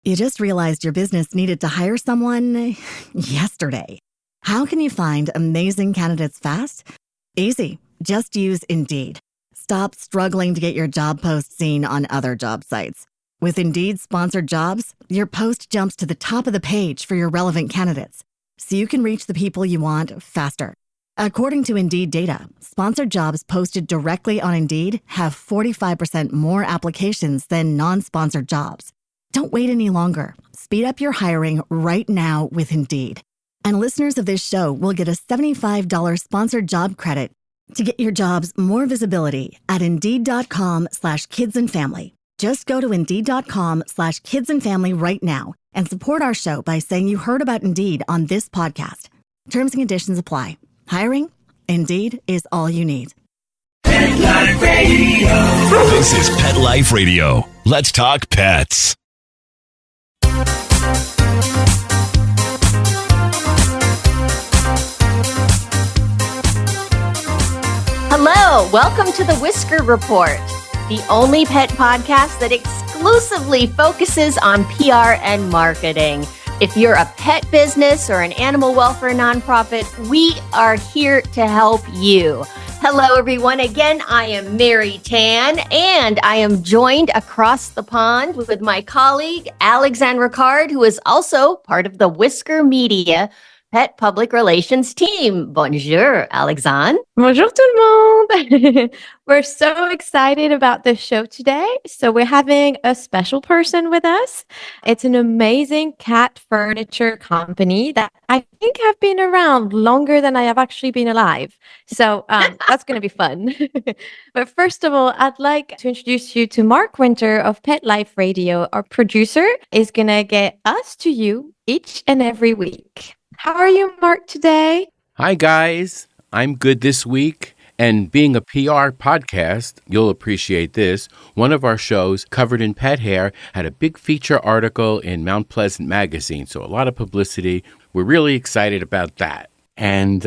You just realized your business needed to hire someone yesterday. How can you find amazing candidates fast? Easy. Just use Indeed. Stop struggling to get your job post seen on other job sites. With Indeed sponsored jobs, your post jumps to the top of the page for your relevant candidates, so you can reach the people you want faster. According to Indeed data, sponsored jobs posted directly on Indeed have 45% more applications than non-sponsored jobs. Don't wait any longer. Speed up your hiring right now with Indeed. And listeners of this show will get a $75 sponsored job credit to get your jobs more visibility at Indeed.com/kidsandfamily. Just go to Indeed.com/kidsandfamily right now and support our show by saying you heard about Indeed on this podcast. Terms and conditions apply. Hiring? Indeed is all you need. Pet Life Radio. This is Pet Life Radio. Let's talk pets. Hello, welcome to the Whisker Report, the only pet podcast that exclusively focuses on PR and marketing. If you're a pet business or an animal welfare nonprofit, we are here to help you. Hello, everyone. Again, I am Mary Tan, and I am joined across the pond with my colleague, Alexandre Ricard, who is also part of the Whisker Media Pet Public Relations team. Bonjour, Alexandre. Bonjour tout le monde. We're so excited about this show today. So we're having a special person with us. It's an amazing cat furniture company that I think have been around longer than I have actually been alive. So that's going to be fun. But first of all, I'd like to introduce you to Mark Winter of Pet Life Radio. Our producer is going to get us to you each and every week. How are you, Mark, today? Hi, guys. I'm good this week. And being a PR podcast, you'll appreciate this. One of our shows, Covered in Pet Hair, had a big feature article in Mount Pleasant magazine. So a lot of publicity. We're really excited about that. And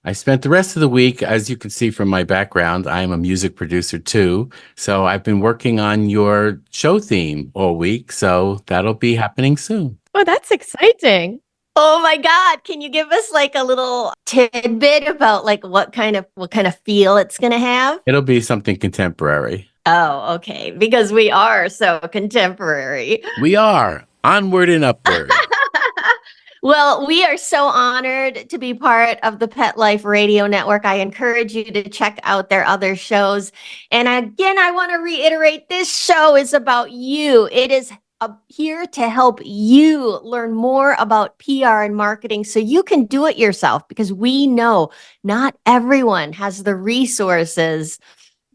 I spent the rest of the week, as you can see from my background, I'm a music producer too. So I've been working on your show theme all week. So that'll be happening soon. Oh, that's exciting. Oh my God. Can you give us like a little tidbit about like what kind of feel it's going to have? It'll be something contemporary. Oh, okay. Because we are so contemporary. We are. Onward and upward. Well, we are so honored to be part of the Pet Life Radio Network. I encourage you to check out their other shows. And again, I want to reiterate, this show is about you. It is here to help you learn more about PR and marketing so you can do it yourself, because we know not everyone has the resources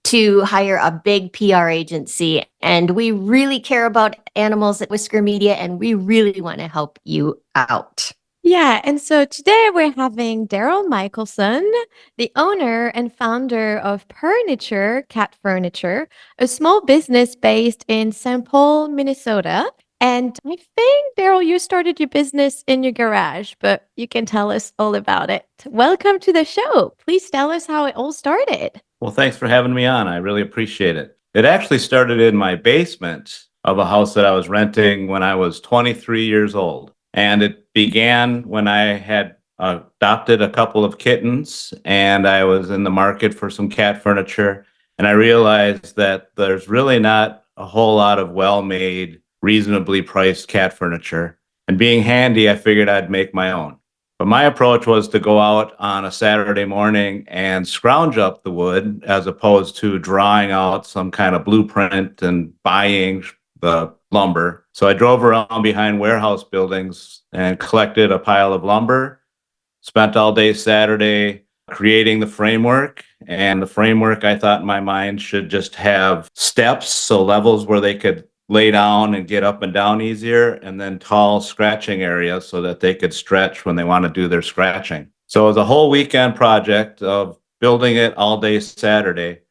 to hire a big PR agency. And we really care about animals at Whisker Media, and we really want to help you out. Yeah, and so today we're having Darryl Michaelson, the owner and founder of Furniture, Cat Furniture, a small business based in St. Paul, Minnesota. And I think, Darryl, you started your business in your garage, but you can tell us all about it. Welcome to the show. Please tell us how it all started. Well, thanks for having me on. I really appreciate it. It actually started in my basement of a house that I was renting when I was 23 years old. And it began when I had adopted a couple of kittens, and I was in the market for some cat furniture. And I realized that there's really not a whole lot of well-made, reasonably priced cat furniture. And being handy, I figured I'd make my own. But my approach was to go out on a Saturday morning and scrounge up the wood, as opposed to drawing out some kind of blueprint and buying the lumber. So I drove around behind warehouse buildings and collected a pile of lumber, spent all day Saturday creating the framework. And the framework, I thought in my mind, should just have steps, so levels where they could lay down and get up and down easier, and then tall scratching areas so that they could stretch when they want to do their scratching. So it was a whole weekend project of building it all day Saturday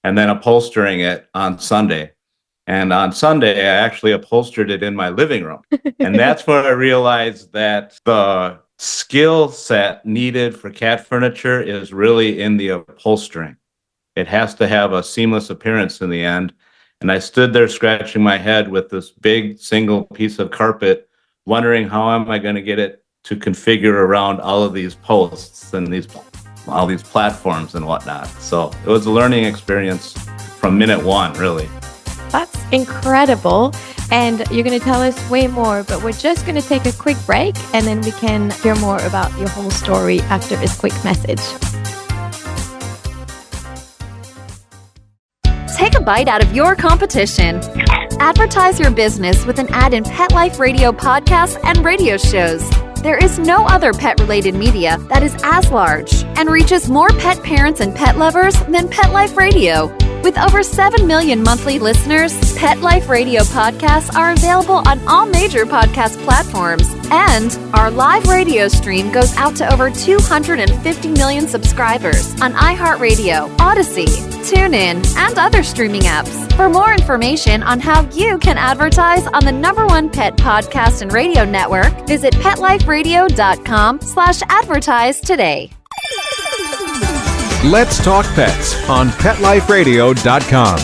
and then upholstering it on Sunday. And on Sunday, I actually upholstered it in my living room. And that's where I realized that the skill set needed for cat furniture is really in the upholstering. It has to have a seamless appearance in the end. And I stood there scratching my head with this big single piece of carpet, wondering how am I going to get it to configure around all of these posts and all these platforms and whatnot. So it was a learning experience from minute one, really. That's incredible. And you're going to tell us way more, but we're just going to take a quick break and then we can hear more about your whole story after this quick message. Take a bite out of your competition. Advertise your business with an ad in Pet Life Radio podcasts and radio shows. There is no other pet-related media that is as large and reaches more pet parents and pet lovers than Pet Life Radio. With over 7 million monthly listeners, Pet Life Radio podcasts are available on all major podcast platforms. And our live radio stream goes out to over 250 million subscribers on iHeartRadio, Odyssey, TuneIn, and other streaming apps. For more information on how you can advertise on the #1 pet podcast and radio network, visit PetLifeRadio.com/advertise today. Let's Talk Pets on PetLifeRadio.com.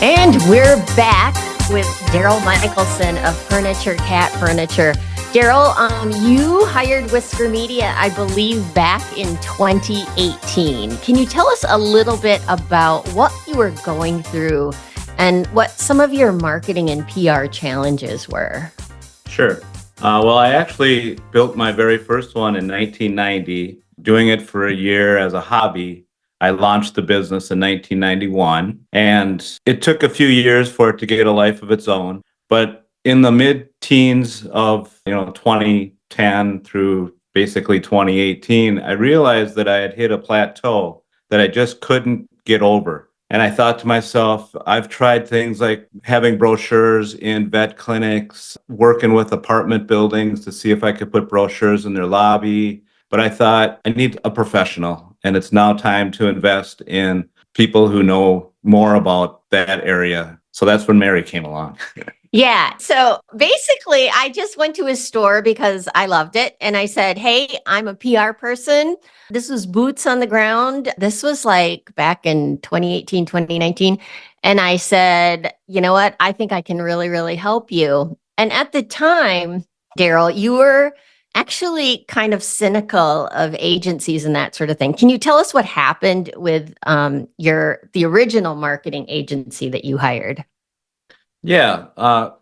And we're back with Darryl Michaelson of Furniture Cat Furniture. Darryl, you hired Whisker Media, I believe, back in 2018. Can you tell us a little bit about what you were going through and what some of your marketing and PR challenges were? Sure. Well, I actually built my very first one in 1990, doing it for a year as a hobby. I launched the business in 1991, and it took a few years for it to get a life of its own. But in the mid-teens of 2010 through basically 2018, I realized that I had hit a plateau that I just couldn't get over. And I thought to myself, I've tried things like having brochures in vet clinics, working with apartment buildings to see if I could put brochures in their lobby. But I thought I need a professional, and it's now time to invest in people who know more about that area. So that's when Mary came along. Yeah. So basically, I just went to his store because I loved it. And I said, hey, I'm a PR person. This was boots on the ground. This was like back in 2018, 2019. And I said, you know what? I think I can really, really help you. And at the time, Darryl, you were actually kind of cynical of agencies and that sort of thing. Can you tell us what happened with the original marketing agency that you hired? Yeah.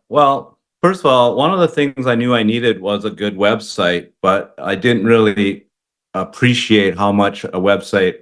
Well, first of all, one of the things I knew I needed was a good website, but I didn't really appreciate how much a website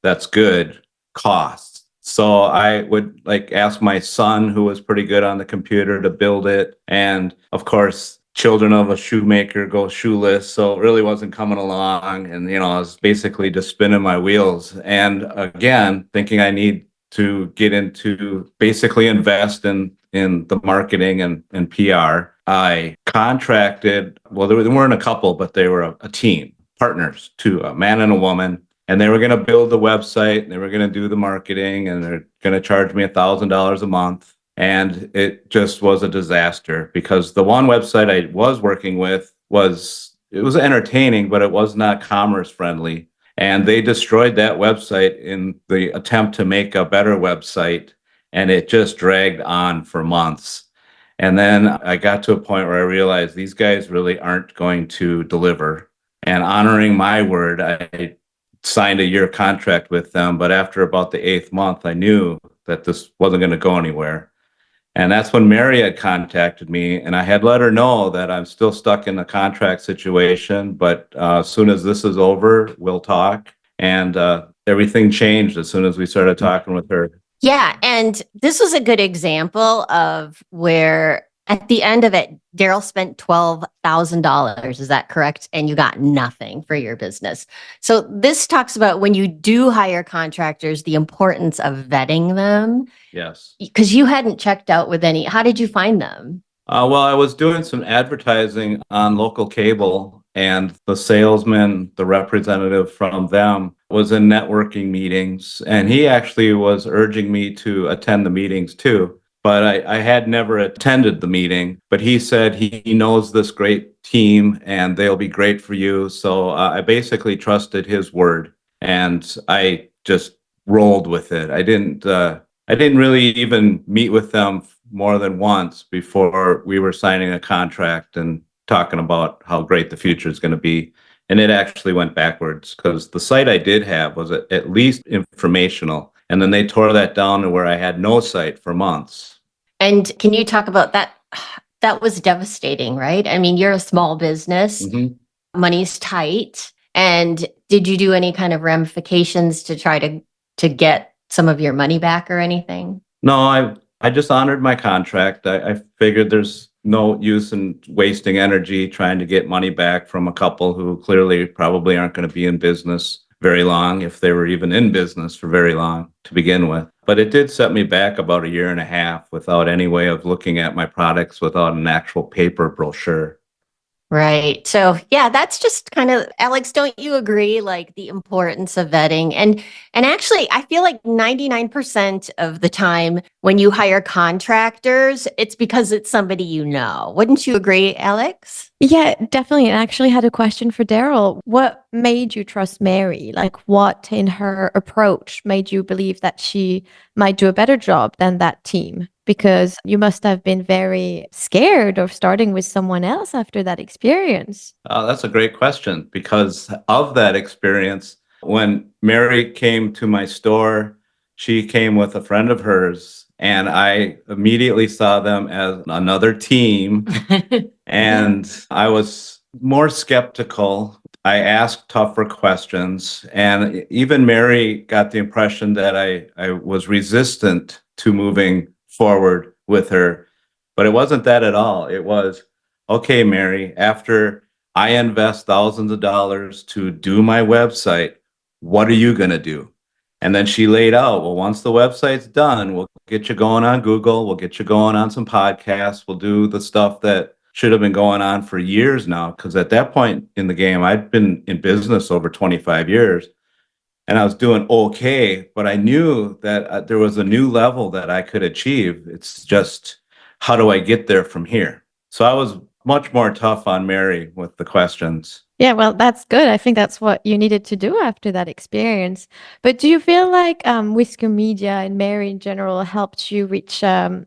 that's good costs. So I would ask my son, who was pretty good on the computer, to build it. And of course, children of a shoemaker go shoeless. So it really wasn't coming along. And, I was basically just spinning my wheels. And again, thinking I need to get into basically invest in the marketing and PR. I contracted, well, there weren't a couple, but they were a team, partners, two, a man and a woman. And they were going to build the website, and they were going to do the marketing, and they're going to charge me $1,000 a month. And it just was a disaster because the one website I was working with was entertaining, but it was not commerce friendly. And they destroyed that website in the attempt to make a better website. And it just dragged on for months. And then I got to a point where I realized these guys really aren't going to deliver. And honoring my word, I signed a year contract with them. But after about the 8th month, I knew that this wasn't going to go anywhere. And that's when Mary had contacted me, and I had let her know that I'm still stuck in a contract situation, but as soon as this is over, we'll talk. And everything changed as soon as we started talking with her. Yeah. And this was a good example of where at the end of it, Darryl spent $12,000. Is that correct? And you got nothing for your business. So this talks about when you do hire contractors, the importance of vetting them. Yes. Because you hadn't checked out with any. How did you find them? Well, I was doing some advertising on local cable, and the salesman, the representative from them, was in networking meetings. And he actually was urging me to attend the meetings too. but I had never attended the meeting. But he said he knows this great team and they'll be great for you. So I basically trusted his word, and I just rolled with it. I didn't really even meet with them more than once before we were signing a contract and talking about how great the future is going to be. And it actually went backwards because the site I did have was at least informational. And then they tore that down to where I had no site for months. And can you talk about that? That was devastating, right? I mean, you're a small business, money's tight. And did you do any kind of ramifications to try to get some of your money back or anything? No, I just honored my contract. I figured there's no use in wasting energy trying to get money back from a couple who clearly probably aren't going to be in business very long, if they were even in business for very long to begin with. But it did set me back about 1.5 years without any way of looking at my products, without an actual paper brochure. Right. So yeah, that's just kind of, Alex, don't you agree? Like the importance of vetting. And actually, I feel like 99% of the time when you hire contractors, it's because it's somebody you know. Wouldn't you agree, Alex? Yeah, definitely. I actually had a question for Darryl. What made you trust Mary? Like, what in her approach made you believe that she might do a better job than that team? Because you must have been very scared of starting with someone else after that experience. That's a great question, because of that experience, when Mary came to my store, she came with a friend of hers, and I immediately saw them as another team. And I was more skeptical. I asked tougher questions, and even Mary got the impression that I was resistant to moving forward with her. But it wasn't that at all. It was, okay, Mary, after I invest thousands of dollars to do my website, what are you going to do? And then she laid out, well, once the website's done, we'll get you going on Google. We'll get you going on some podcasts. We'll do the stuff that should have been going on for years now. Because at that point in the game, I'd been in business over 25 years. And I was doing okay, but I knew that there was a new level that I could achieve. It's just, how do I get there from here? So I was much more tough on Mary with the questions. Yeah, well, that's good. I think that's what you needed to do after that experience. But do you feel like Whisker Media and Mary in general helped you reach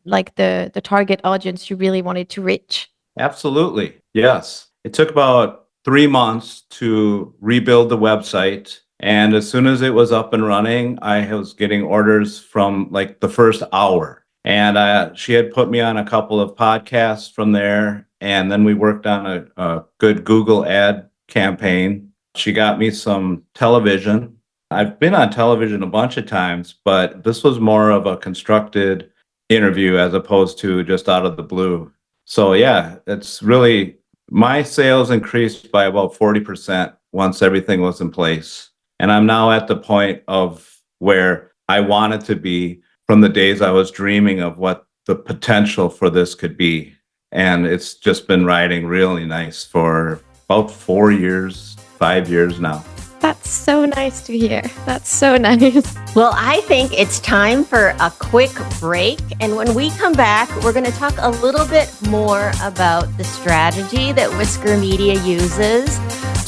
like the target audience you really wanted to reach? Absolutely, yes. It took about 3 months to rebuild the website. And as soon as it was up and running, I was getting orders from like the first hour. And she had put me on a couple of podcasts from there. And then we worked on a good Google ad campaign. She got me some television. I've been on television a bunch of times, but this was more of a constructed interview as opposed to just out of the blue. So yeah, it's really, my sales increased by about 40% once everything was in place. And I'm now at the point of where I wanted to be from the days I was dreaming of what the potential for this could be. And it's just been riding really nice for about 4 years, 5 years now. That's so nice to hear. That's so nice. Well, I think it's time for a quick break. And when we come back, we're going to talk a little bit more about the strategy that Whisker Media uses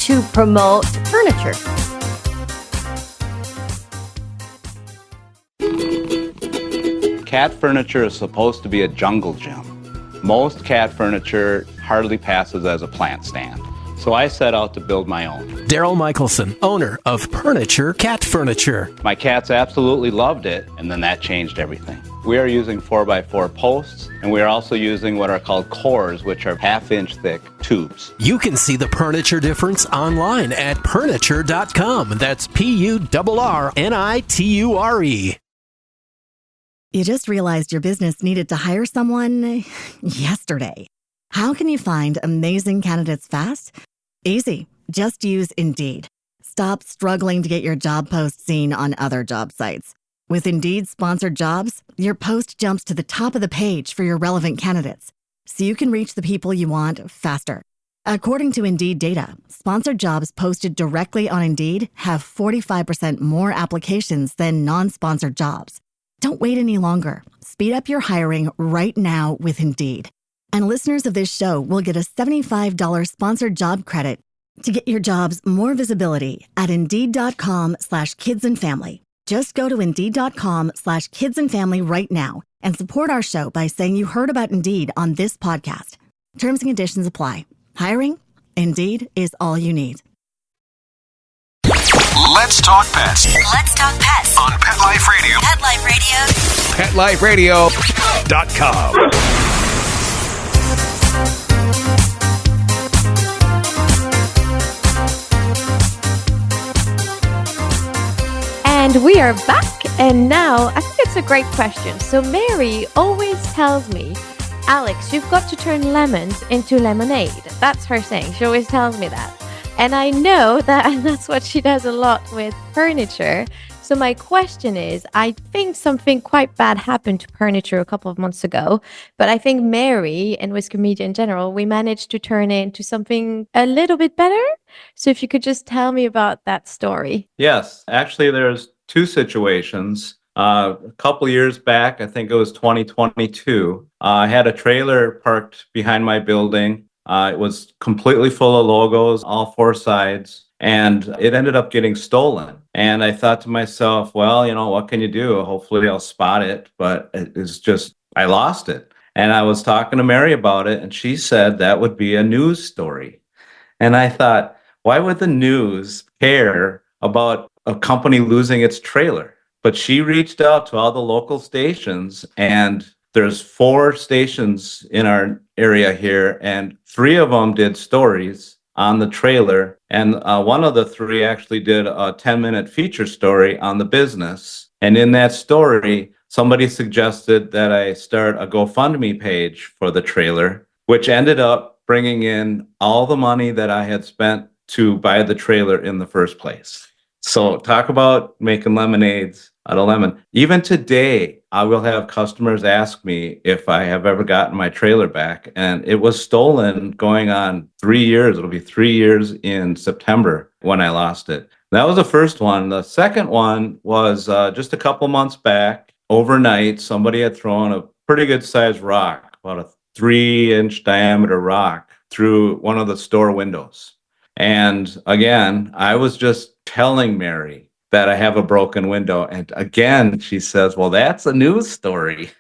to promote furniture. Cat furniture is supposed to be a jungle gym. Most cat furniture hardly passes as a plant stand. So I set out to build my own. Darryl Michaelson, owner of Furniture Cat Furniture. My cats absolutely loved it, and then that changed everything. We are using 4x4 posts, and we are also using what are called cores, which are half-inch thick tubes. You can see the furniture difference online at Purniture.com. That's PURRNITURE. You just realized your business needed to hire someone yesterday. How can you find amazing candidates fast? Easy. Just use Indeed. Stop struggling to get your job post seen on other job sites. With Indeed sponsored jobs, your post jumps to the top of the page for your relevant candidates, so you can reach the people you want faster. According to Indeed data, sponsored jobs posted directly on Indeed have 45% more applications than non-sponsored jobs. Don't wait any longer. Speed up your hiring right now with Indeed. And listeners of this show will get a $75 sponsored job credit to get your jobs more visibility at Indeed.com/kidsandfamily. Just go to Indeed.com/kidsandfamily right now and support our show by saying you heard about Indeed on this podcast. Terms and conditions apply. Hiring? Indeed is all you need. Let's talk pets Let's talk pets on Pet Life Radio. Pet Life Radio. PetLifeRadio.com. And we are back. And now I think it's a great question. So Mary always tells me, Alex, you've got to turn lemons into lemonade. That's her saying. She always tells me that. And I know that, and that's what she does a lot with furniture. So my question is, I think something quite bad happened to furniture a couple of months ago, but I think Mary and Whisker Media in general, we managed to turn it into something a little bit better. So if you could just tell me about that story. Yes, actually, there's two situations. A couple years back, I think it was 2022, I had a trailer parked behind my building. It was completely full of logos, all four sides, and it ended up getting stolen. And I thought to myself, well, what can you do? Hopefully I'll spot it, but it's just, I lost it. And I was talking to Mary about it, and she said that would be a news story. And I thought, why would the news care about a company losing its trailer? But she reached out to all the local stations, and there's 4 stations in our area here, and 3 of them did stories on the trailer. And one of the 3 actually did a 10-minute feature story on the business. And in that story, somebody suggested that I start a GoFundMe page for the trailer, which ended up bringing in all the money that I had spent to buy the trailer in the first place. So talk about making lemonades out of lemon. Even today, I will have customers ask me if I have ever gotten my trailer back. And it was stolen going on 3 years. It'll be 3 years in September when I lost it. That was the first one. The second one was just a couple months back. Overnight, somebody had thrown a pretty good sized rock, about a 3-inch diameter rock, through one of the store windows. And again, I was just telling Mary that I have a broken window. And again, she says, well, that's a news story.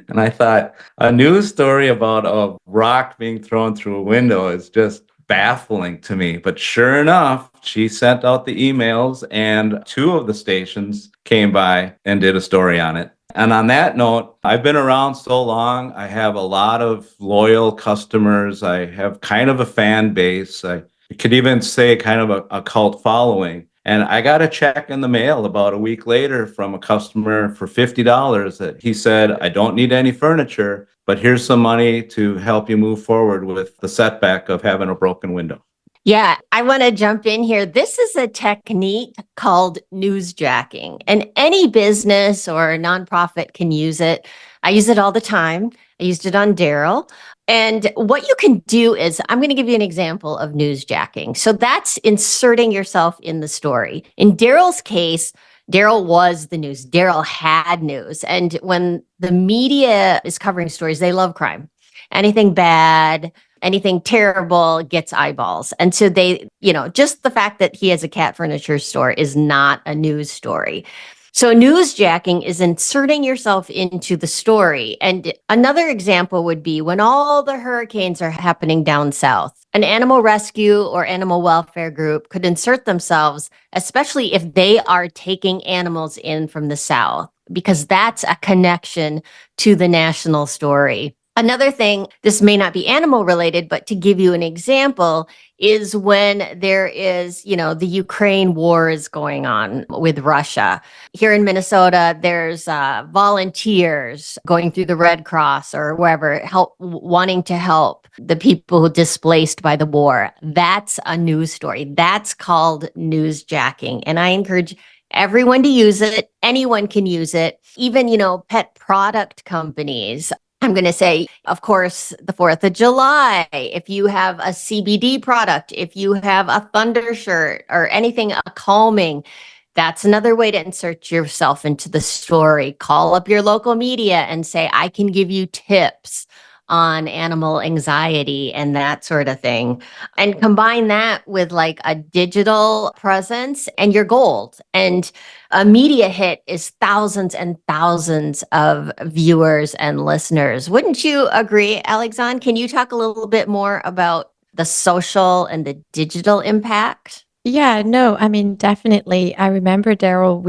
And I thought, a news story about a rock being thrown through a window is just baffling to me. But sure enough, she sent out the emails, and 2 of the stations came by and did a story on it. And on that note, I've been around so long. I have a lot of loyal customers. I have kind of a fan base. I could even say kind of a cult following. And I got a check in the mail about a week later from a customer for $50 that he said, I don't need any furniture, but here's some money to help you move forward with the setback of having a broken window. Yeah, I want to jump in here. This is a technique called newsjacking, and any business or nonprofit can use it. I use it all the time. I used it on Darryl. And what you can do is, I'm going to give you an example of newsjacking. So that's inserting yourself in the story. In Darryl's case, Darryl was the news. Darryl had news. And when the media is covering stories, they love crime. Anything bad, anything terrible gets eyeballs. And so they, just the fact that he has a cat furniture store is not a news story. So newsjacking is inserting yourself into the story. And another example would be when all the hurricanes are happening down south, an animal rescue or animal welfare group could insert themselves, especially if they are taking animals in from the south, because that's a connection to the national story. Another thing, this may not be animal related, but to give you an example, is when there is, the Ukraine war is going on with Russia. Here in Minnesota, there's volunteers going through the Red Cross or wherever, wanting to help the people displaced by the war. That's a news story. That's called newsjacking. And I encourage everyone to use it. Anyone can use it. Even, pet product companies. I'm going to say, of course, the 4th of July, if you have a CBD product, if you have a thunder shirt or anything calming, That's another way to insert yourself into the story. Call up your local media and say, I can give you tips on animal anxiety and that sort of thing. And combine that with like a digital presence and you're gold. And a media hit is thousands and thousands of viewers and listeners. Wouldn't you agree, Alexandre? Can you talk a little bit more about the social and the digital impact? Yeah, no, I mean, definitely. I remember, Darryl,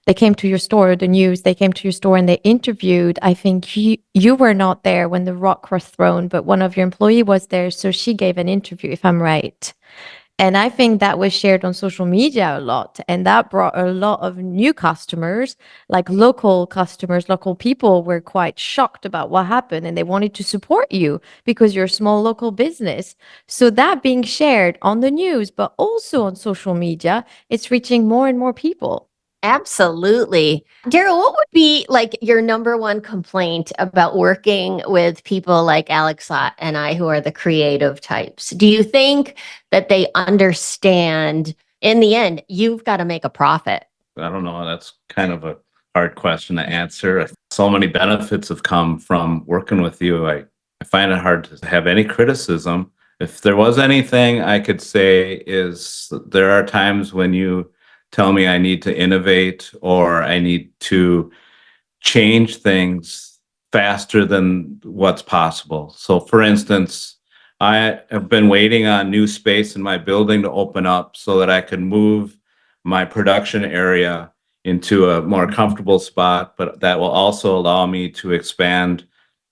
they came to your store, the news, they came to your store and they interviewed. I think you were not there when the rock was thrown, but one of your employee was there. So she gave an interview, if I'm right. And I think that was shared on social media a lot. And that brought a lot of new customers, like local customers, local people were quite shocked about what happened and they wanted to support you because you're a small local business. So that being shared on the news, but also on social media, it's reaching more and more people. Absolutely. Darryl, what would be like your number one complaint about working with people like Alex and I, who are the creative types? Do you think that they understand in the end, you've got to make a profit? I don't know. That's kind of a hard question to answer. So many benefits have come from working with you. I find it hard to have any criticism. If there was anything I could say is there are times when you tell me I need to innovate or I need to change things faster than what's possible. So for instance, I have been waiting on new space in my building to open up so that I can move my production area into a more comfortable spot, but that will also allow me to expand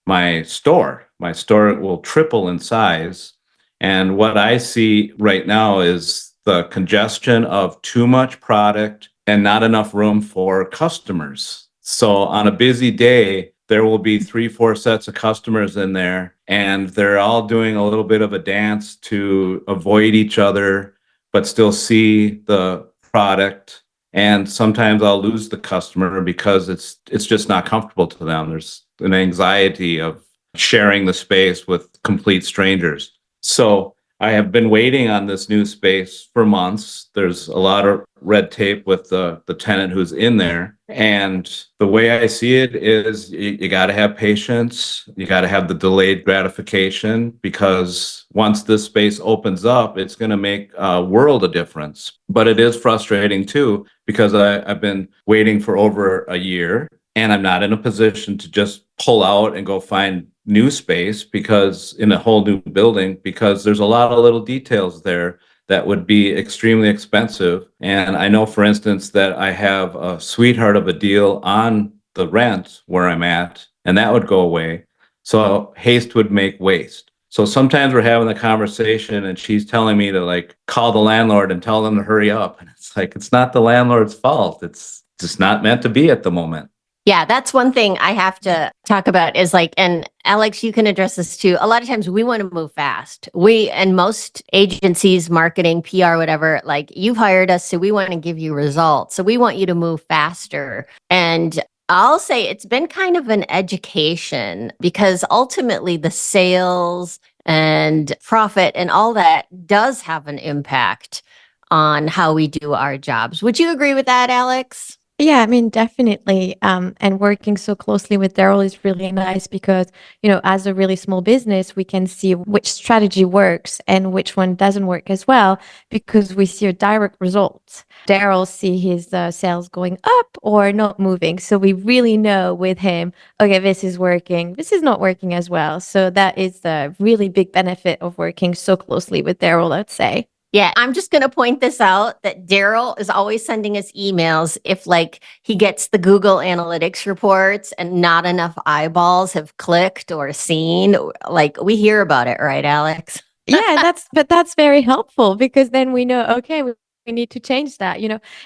my store. My store will triple in size. And what I see right now is the congestion of too much product and not enough room for customers. So on a busy day, there will be 3-4 sets of customers in there, and they're all doing a little bit of a dance to avoid each other, but still see the product. And sometimes I'll lose the customer because it's just not comfortable to them. There's an anxiety of sharing the space with complete strangers. So I have been waiting on this new space for months. There's a lot of red tape with the tenant who's in there. And the way I see it is you got to have patience. You got to have the delayed gratification, because once this space opens up, it's going to make a world of difference. But it is frustrating too, because I've been waiting for over a year and I'm not in a position to just pull out and go find new space because in a whole new building, because there's a lot of little details there that would be extremely expensive. And I know, for instance, that I have a sweetheart of a deal on the rent where I'm at, and that would go away. So haste would make waste. So sometimes we're having a conversation and she's telling me to like call the landlord and tell them to hurry up. And it's like, it's not the landlord's fault. It's just not meant to be at the moment. Yeah, that's one thing I have to talk about is like, and Alex, you can address this too. A lot of times we want to move fast. And most agencies, marketing, PR, whatever, like you've hired us, so we want to give you results. So we want you to move faster. And I'll say it's been kind of an education, because ultimately the sales and profit and all that does have an impact on how we do our jobs. Would you agree with that, Alex? Yeah, I mean, definitely. And working so closely with Darryl is really nice because, as a really small business, we can see which strategy works and which one doesn't work as well, because we see a direct result. Darryl see his sales going up or not moving. So we really know with him, okay, this is working, this is not working as well. So that is the really big benefit of working so closely with Darryl, I'd say. Yeah, I'm just going to point this out that Darryl is always sending us emails if like he gets the Google Analytics reports and not enough eyeballs have clicked or seen. Like we hear about it, right, Alex? Yeah, that's very helpful, because then we know, okay, we need to change that.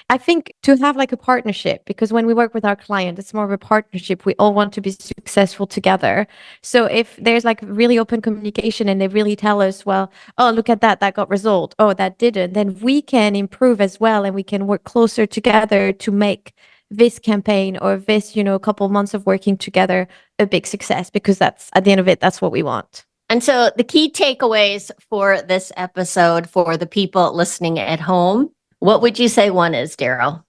I think to have like a partnership, because when we work with our client, it's more of a partnership. We all want to be successful together. So if there's like really open communication and they really tell us, well, oh, look at that got result. Oh, that didn't. Then we can improve as well. And we can work closer together to make this campaign or this, couple months of working together a big success, because that's at the end of it, that's what we want. And so the key takeaways for this episode for the people listening at home, What would you say one is, Darryl?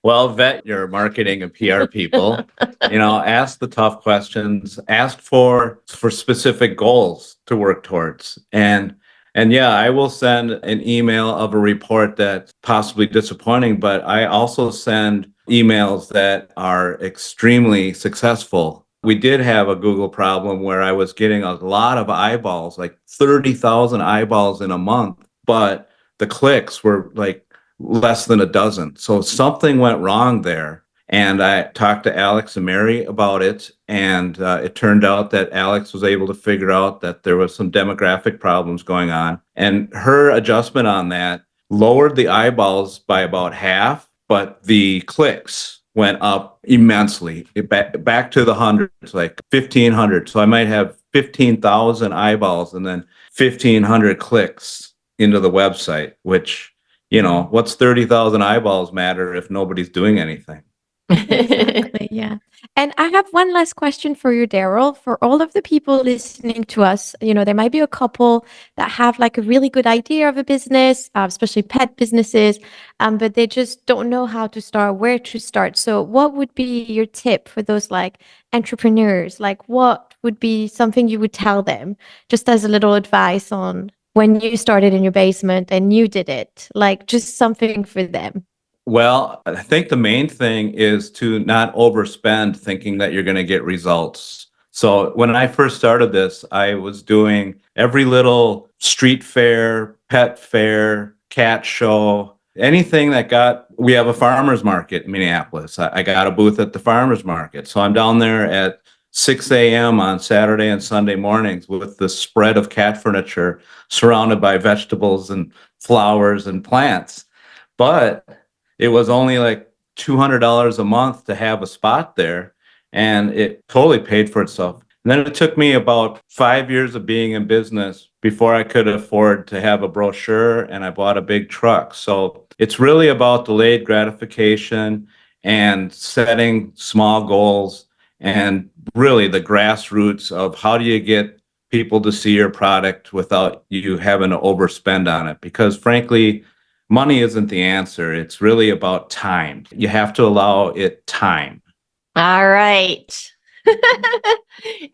Well, vet your marketing and PR people. Ask the tough questions. Ask for specific goals to work towards. And yeah, I will send an email of a report that's possibly disappointing, but I also send emails that are extremely successful. We did have a Google problem where I was getting a lot of eyeballs, like 30,000 eyeballs in a month, but the clicks were like less than a dozen. So something went wrong there. And I talked to Alex and Mary about it. And it turned out that Alex was able to figure out that there was some demographic problems going on. And her adjustment on that lowered the eyeballs by about half, but the clicks went up immensely, back to the hundreds, like 1,500. So I might have 15,000 eyeballs and then 1,500 clicks into the website, which, what's 30,000 eyeballs matter if nobody's doing anything? Exactly, yeah. And I have one last question for you, Darryl. For all of the people listening to us, there might be a couple that have like a really good idea of a business, especially pet businesses, but they just don't know how to start, where to start. So what would be your tip for those like entrepreneurs? Like what would be something you would tell them just as a little advice on when you started in your basement and you did it, like just something for them? Well, I think the main thing is to not overspend thinking that you're going to get results. So when I first started this, I was doing every little street fair, pet fair, cat show, anything we have a farmer's market in Minneapolis. I got a booth at the farmer's market. So I'm down there at 6 a.m. on Saturday and Sunday mornings with the spread of cat furniture surrounded by vegetables and flowers and plants. But it was only like $200 a month to have a spot there, and it totally paid for itself. And then it took me about 5 years of being in business before I could afford to have a brochure, and I bought a big truck. So it's really about delayed gratification and setting small goals and really the grassroots of how do you get people to see your product without you having to overspend on it. Because frankly, money isn't the answer. It's really about time. You have to allow it time. All right.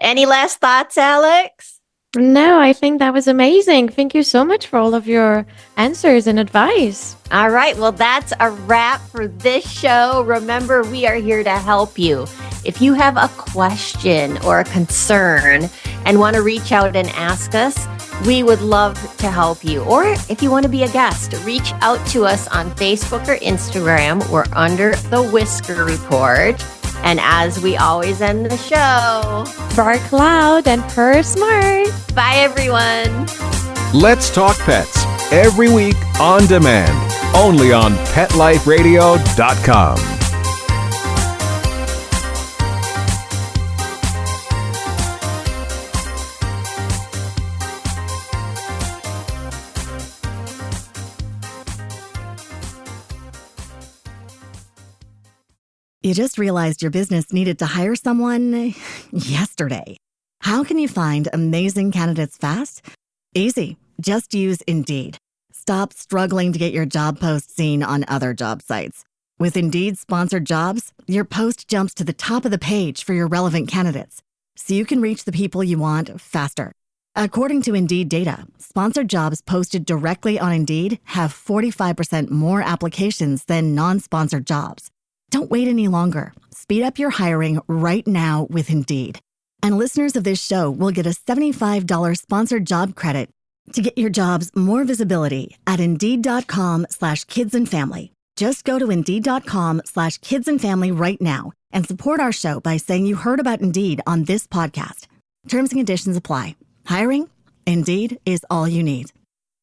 Any last thoughts, Alex? No, I think that was amazing. Thank you so much for all of your answers and advice. All right. Well, that's a wrap for this show. Remember, we are here to help you. If you have a question or a concern and want to reach out and ask us, we would love to help you. Or if you want to be a guest, reach out to us on Facebook or Instagram. We're under the Whisker Report. And as we always end the show, bark loud and purr smart. Bye, everyone. Let's Talk Pets every week on demand, only on PetLifeRadio.com. You just realized your business needed to hire someone yesterday. How can you find amazing candidates fast? Easy. Just use Indeed. Stop struggling to get your job post seen on other job sites. With Indeed sponsored jobs, your post jumps to the top of the page for your relevant candidates, so you can reach the people you want faster. According to Indeed data, sponsored jobs posted directly on Indeed have 45% more applications than non-sponsored jobs. Don't wait any longer. Speed up your hiring right now with Indeed. And listeners of this show will get a $75 sponsored job credit to get your jobs more visibility at Indeed.com/kidsandfamily. Just go to Indeed.com/kidsandfamily right now and support our show by saying you heard about Indeed on this podcast. Terms and conditions apply. Hiring? Indeed is all you need.